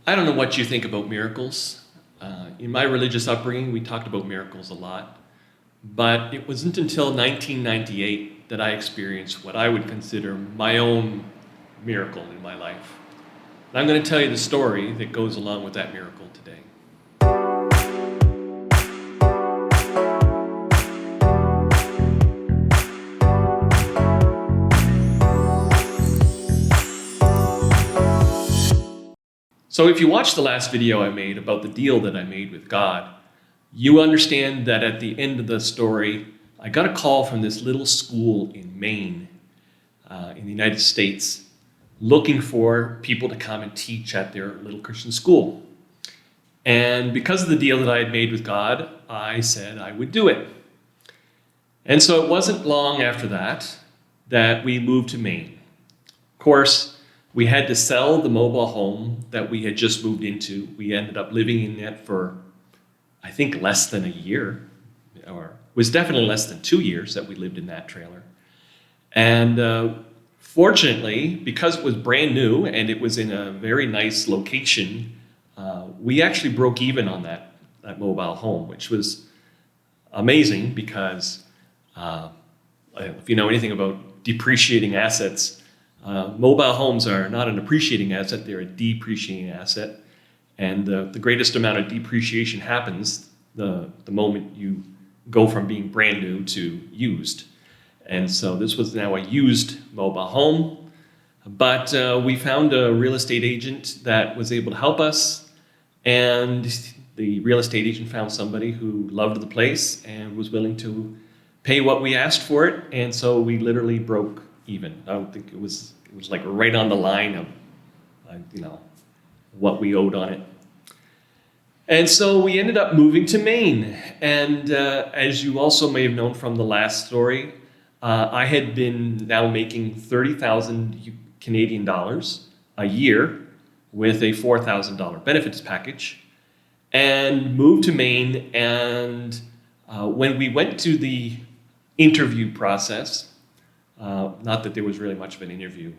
I don't know what you think about miracles. In my religious upbringing, we talked about miracles a lot, but it wasn't until 1998 that I experienced what I would consider my own miracle in my life. And I'm going to tell you the story that goes along with that miracle today. So if you watched the last video I made about the deal that I made with God, you understand that at the end of the story, I got a call from this little school in Maine, in the United States, looking for people to come and teach at their little Christian school. And because of the deal that I had made with God, I said I would do it. And so it wasn't long after that we moved to Maine. Of course, we had to sell the mobile home that we had just moved into. We ended up living in it for, I think, less than a year, or it was definitely less than 2 years that we lived in that trailer. And fortunately, because it was brand new and it was in a very nice location, we actually broke even on that mobile home, which was amazing because if you know anything about depreciating assets, mobile homes are not an appreciating asset, they're a depreciating asset. And the greatest amount of depreciation happens the moment you go from being brand new to used. And so this was now a used mobile home. But we found a real estate agent that was able to help us. And the real estate agent found somebody who loved the place and was willing to pay what we asked for it. And so we literally broke even. I don't think it was like right on the line of, what we owed on it. And so we ended up moving to Maine. And as you also may have known from the last story, I had been now making 30,000 Canadian dollars a year with a $4,000 benefits package, and moved to Maine. And when we went to the interview process, not that there was really much of an interview.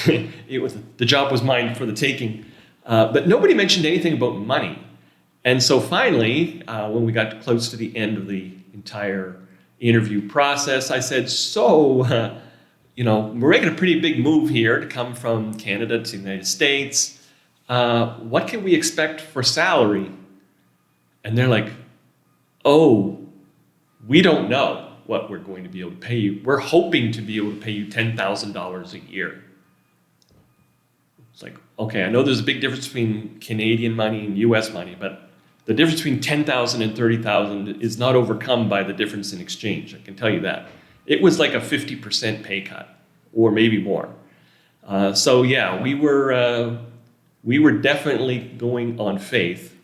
The job was mine for the taking, but nobody mentioned anything about money. And so finally, when we got close to the end of the entire interview process, I said, we're making a pretty big move here to come from Canada to the United States. What can we expect for salary? And they're like, oh, we don't know what we're going to be able to pay you. We're hoping to be able to pay you $10,000 a year. It's like, okay, I know there's a big difference between Canadian money and US money, but the difference between 10,000 and 30,000 is not overcome by the difference in exchange. I can tell you that. It was like a 50% pay cut, or maybe more. We were definitely going on faith,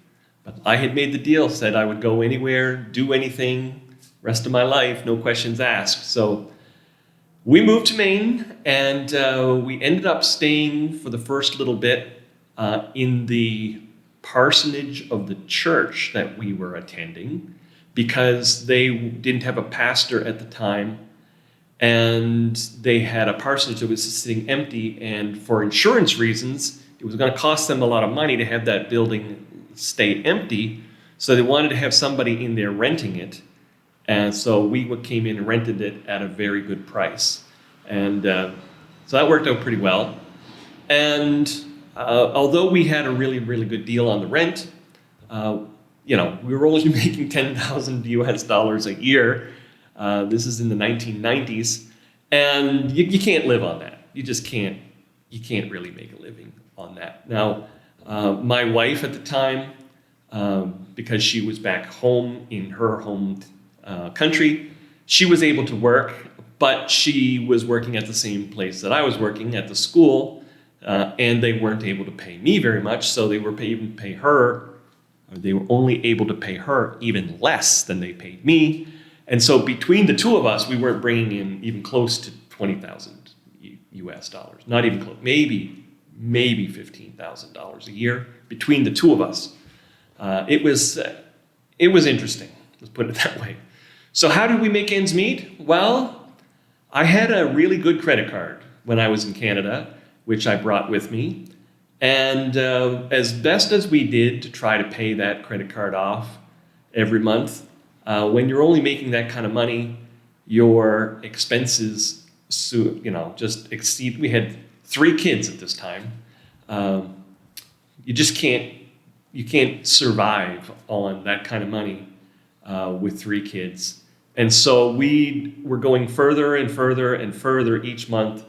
but I had made the deal, said I would go anywhere, do anything, rest of my life, no questions asked. So we moved to Maine, and we ended up staying for the first little bit in the parsonage of the church that we were attending, because they didn't have a pastor at the time, and they had a parsonage that was sitting empty, and for insurance reasons, it was going to cost them a lot of money to have that building stay empty, so they wanted to have somebody in there renting it. And so we came in and rented it at a very good price. And so that worked out pretty well. And although we had a really, really good deal on the rent, we were only making 10,000 US dollars a year. This is in the 1990s. And you can't live on that. You just can't. You can't really make a living on that. Now, my wife at the time, because she was back home in her home country, she was able to work, but she was working at the same place that I was working at the school, and they weren't able to pay me very much, so they were only able to pay her even less than they paid me. And so between the two of us, we weren't bringing in even close to 20,000 US dollars, not even close, maybe $15,000 a year between the two of us. It was interesting, let's put it that way. So how did we make ends meet? Well, I had a really good credit card when I was in Canada, which I brought with me. And as best as we did to try to pay that credit card off every month, when you're only making that kind of money, your expenses, just exceed. We had 3 kids at this time. You just can't survive on that kind of money with 3 kids. And so we were going further and further and further each month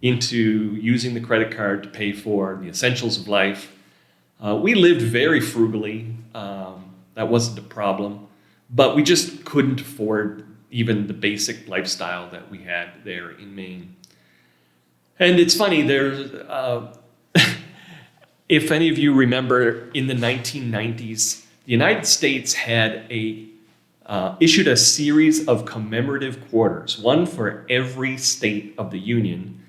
into using the credit card to pay for the essentials of life. We lived very frugally. That wasn't a problem. But we just couldn't afford even the basic lifestyle that we had there in Maine. And it's funny, if any of you remember, in the 1990s, the United States had issued a series of commemorative quarters, one for every state of the Union.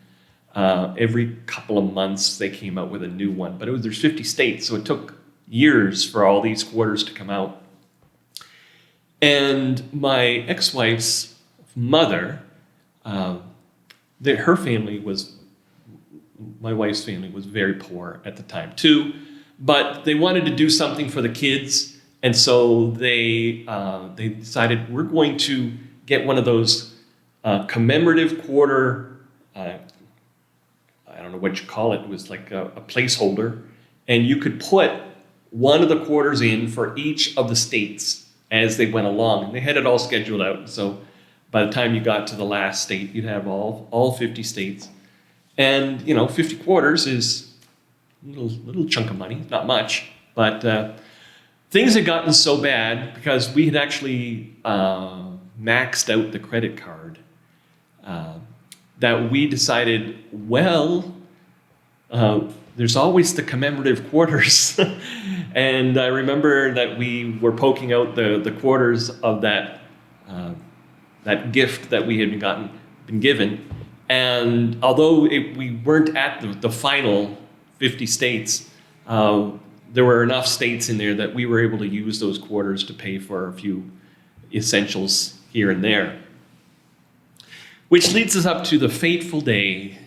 Every couple of months, they came out with a new one. But there's 50 states, so it took years for all these quarters to come out. And my ex-wife's mother, my wife's family was very poor at the time too, but they wanted to do something for the kids, and so they decided we're going to get one of those commemorative quarter. I don't know what you call it. It was like a placeholder, and you could put one of the quarters in for each of the states as they went along, and they had it all scheduled out. So by the time you got to the last state, you'd have all 50 states. And, 50 quarters is a little chunk of money, not much. But things had gotten so bad because we had actually maxed out the credit card that we decided, there's always the commemorative quarters. And I remember that we were poking out the quarters of that gift that we had been given. And although we weren't at the final 50 states, there were enough states in there that we were able to use those quarters to pay for a few essentials here and there. Which leads us up to the fateful day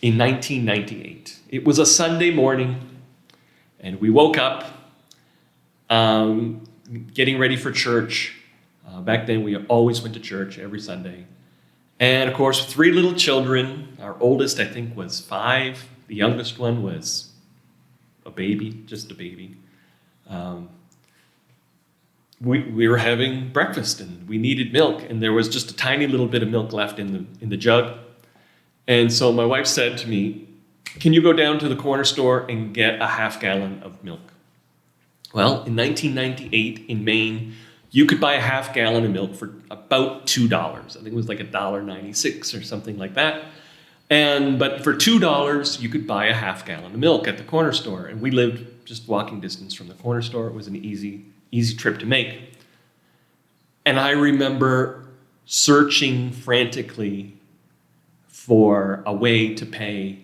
in 1998. It was a Sunday morning, and we woke up getting ready for church. Back then, we always went to church every Sunday. And of course, 3 little children. Our oldest, I think, was 5. The youngest one was a baby, just a baby. We were having breakfast, and we needed milk, and there was just a tiny little bit of milk left in the jug. And so my wife said to me, "Can you go down to the corner store and get a half gallon of milk?" Well, in 1998 in Maine, you could buy a half gallon of milk for about $2. I think it was like $1.96 or something like that. But for $2, you could buy a half gallon of milk at the corner store. And we lived just walking distance from the corner store. It was an easy trip to make. And I remember searching frantically for a way to pay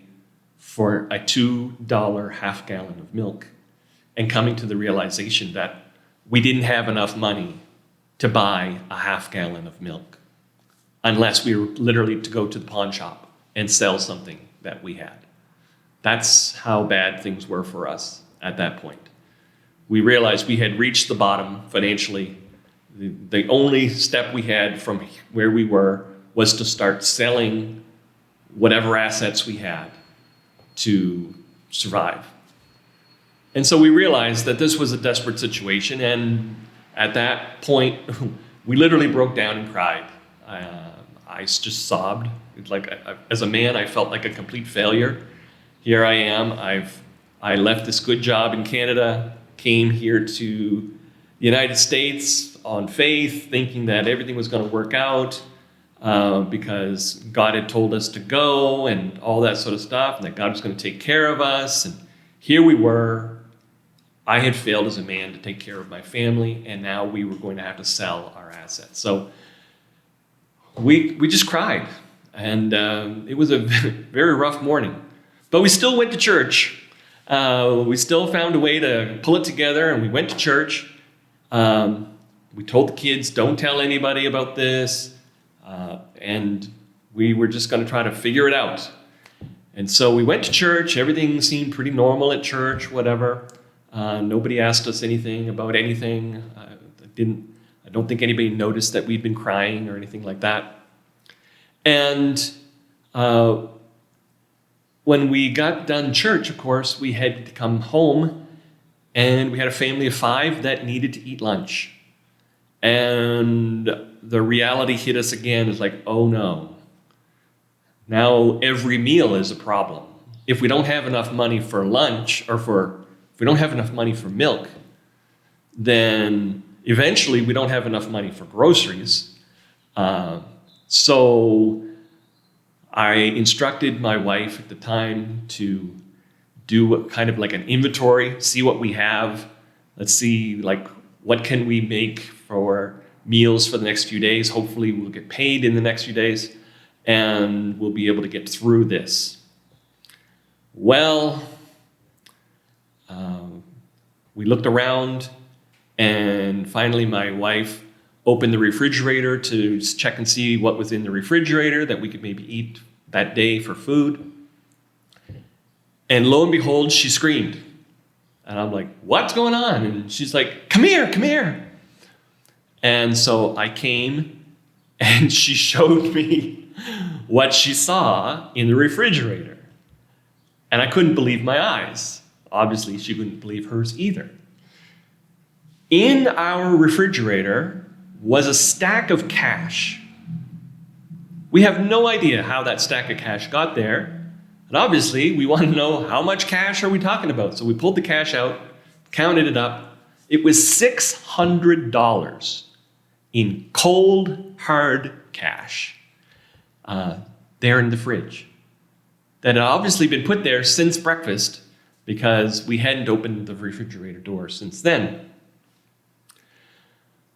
for a $2 half gallon of milk, and coming to the realization that we didn't have enough money to buy a half gallon of milk unless we were literally to go to the pawn shop and sell something that we had. That's how bad things were for us at that point. We realized we had reached the bottom financially. The only step we had from where we were was to start selling whatever assets we had to survive. And so we realized that this was a desperate situation, and at that point, we literally broke down and cried. I just sobbed. As a man, I felt like a complete failure. Here I am. I left this good job in Canada, came here to the United States on faith, thinking that everything was going to work out because God had told us to go and all that sort of stuff, and that God was going to take care of us. And here we were. I had failed as a man to take care of my family, and now we were going to have to sell our assets. So we just cried, and it was a very rough morning. But we still went to church. We still found a way to pull it together, and we went to church. We told the kids, don't tell anybody about this, and we were just going to try to figure it out. And so we went to church. Everything seemed pretty normal at church, whatever. Nobody asked us anything about anything. I don't think anybody noticed that we'd been crying or anything like that. And when we got done church, of course, we had to come home, and we had a family of 5 that needed to eat lunch. And the reality hit us again. It's like, oh no. Now every meal is a problem. If we don't have enough money for lunch, or if we don't have enough money for milk, then eventually we don't have enough money for groceries. So I instructed my wife at the time to do kind of like an inventory, see what we have. Let's see, like, what can we make for meals for the next few days. Hopefully we'll get paid in the next few days, and we'll be able to get through this. Well, we looked around, and finally my wife opened the refrigerator to check and see what was in the refrigerator that we could maybe eat that day for food. And lo and behold, she screamed. And I'm like, what's going on? And she's like, come here, come here. And so I came, and she showed me what she saw in the refrigerator. And I couldn't believe my eyes. Obviously, she couldn't believe hers either. In our refrigerator was a stack of cash. We have no idea how that stack of cash got there. And obviously, we want to know, how much cash are we talking about? So we pulled the cash out, counted it up. It was $600 in cold, hard cash there in the fridge that had obviously been put there since breakfast, because we hadn't opened the refrigerator door since then.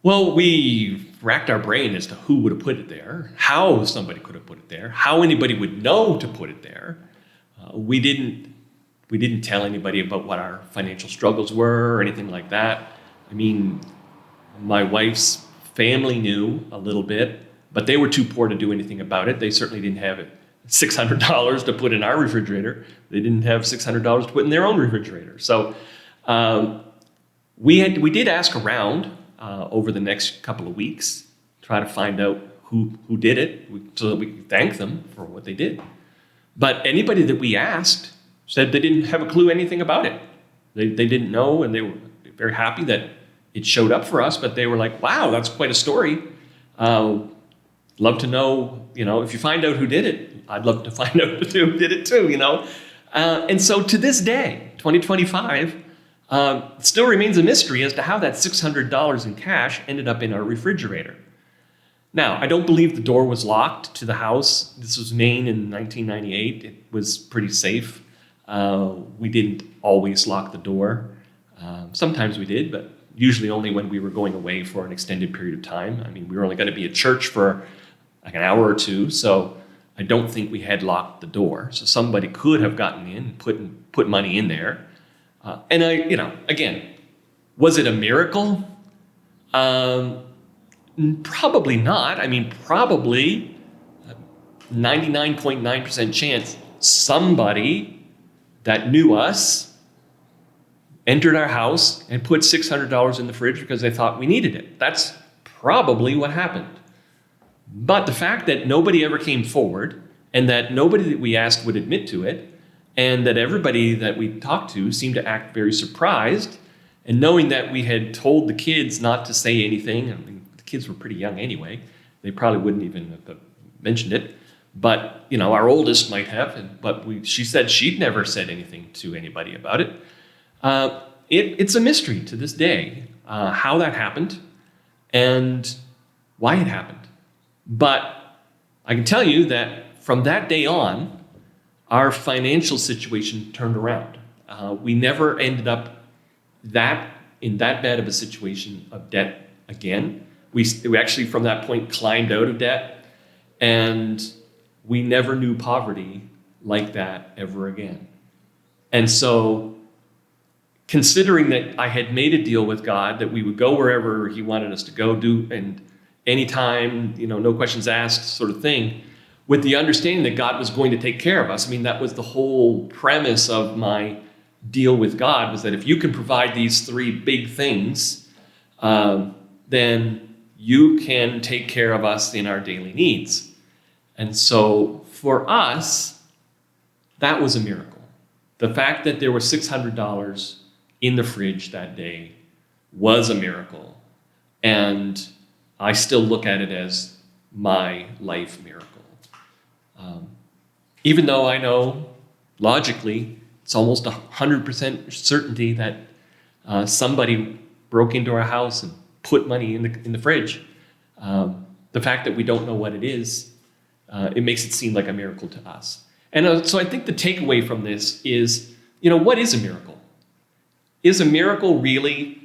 Well, we racked our brain as to who would have put it there, how somebody could have put it there, how anybody would know to put it there. We didn't tell anybody about what our financial struggles were or anything like that. I mean, my wife's family knew a little bit, but they were too poor to do anything about it. They certainly didn't have $600 to put in our refrigerator. They didn't have $600 to put in their own refrigerator. So we did ask around over the next couple of weeks, try to find out who did it, so that we could thank them for what they did. But anybody that we asked said they didn't have a clue anything about it. They didn't know, and they were very happy that it showed up for us, but they were like, wow, that's quite a story. Love to know, if you find out who did it, I'd love to find out who did it too, And so to this day, 2025, still remains a mystery as to how that $600 in cash ended up in our refrigerator. Now, I don't believe the door was locked to the house. This was Maine in 1998. It was pretty safe. We didn't always lock the door. Sometimes we did, but usually only when we were going away for an extended period of time. I mean, we were only going to be at church for like an hour or two, so I don't think we had locked the door. So somebody could have gotten in and put money in there. And again, was it a miracle? Probably not. I mean, probably 99.9% chance somebody that knew us entered our house and put $600 in the fridge because they thought we needed it. That's probably what happened. But the fact that nobody ever came forward, and that nobody that we asked would admit to it, and that everybody that we talked to seemed to act very surprised, and knowing that we had told the kids not to say anything. I mean, the kids were pretty young anyway. They probably wouldn't even have mentioned it. But, our oldest might have, but she said she'd never said anything to anybody about it. It's a mystery to this day how that happened and why it happened. But I can tell you that from that day on, our financial situation turned around. We never ended up in that bad of a situation of debt again. We actually, from that point, climbed out of debt, and we never knew poverty like that ever again. And so, considering that I had made a deal with God that we would go wherever He wanted us to go, and anytime, no questions asked sort of thing, with the understanding that God was going to take care of us. I mean, that was the whole premise of my deal with God, was that if you can provide these three big things, then you can take care of us in our daily needs. And so for us, that was a miracle. The fact that there was $600 in the fridge that day was a miracle. And I still look at it as my life miracle. Even though I know logically it's almost 100% certainty that somebody broke into our house and put money in the fridge. The fact that we don't know what it is, it makes it seem like a miracle to us. And so I think the takeaway from this is, what is a miracle? Is a miracle really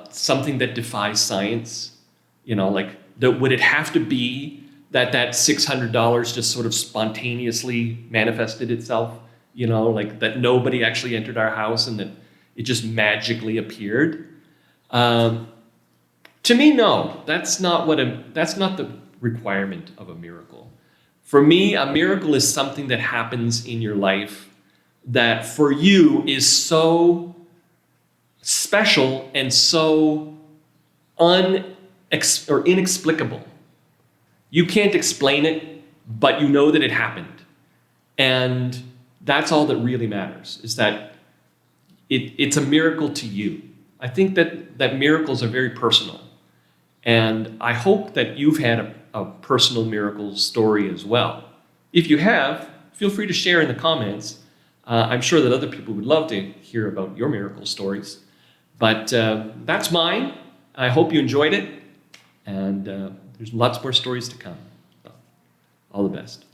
something that defies science? Would it have to be that $600 just sort of spontaneously manifested itself? That nobody actually entered our house and that it just magically appeared? To me, no. That's not the requirement of a miracle. For me, a miracle is something that happens in your life that for you is so special and so inexplicable. You can't explain it, but you know that it happened. And that's all that really matters, is that it's a miracle to you. I think that miracles are very personal. And I hope that you've had a personal miracle story as well. If you have, feel free to share in the comments. I'm sure that other people would love to hear about your miracle stories. But that's mine. I hope you enjoyed it. And there's lots more stories to come. So, all the best.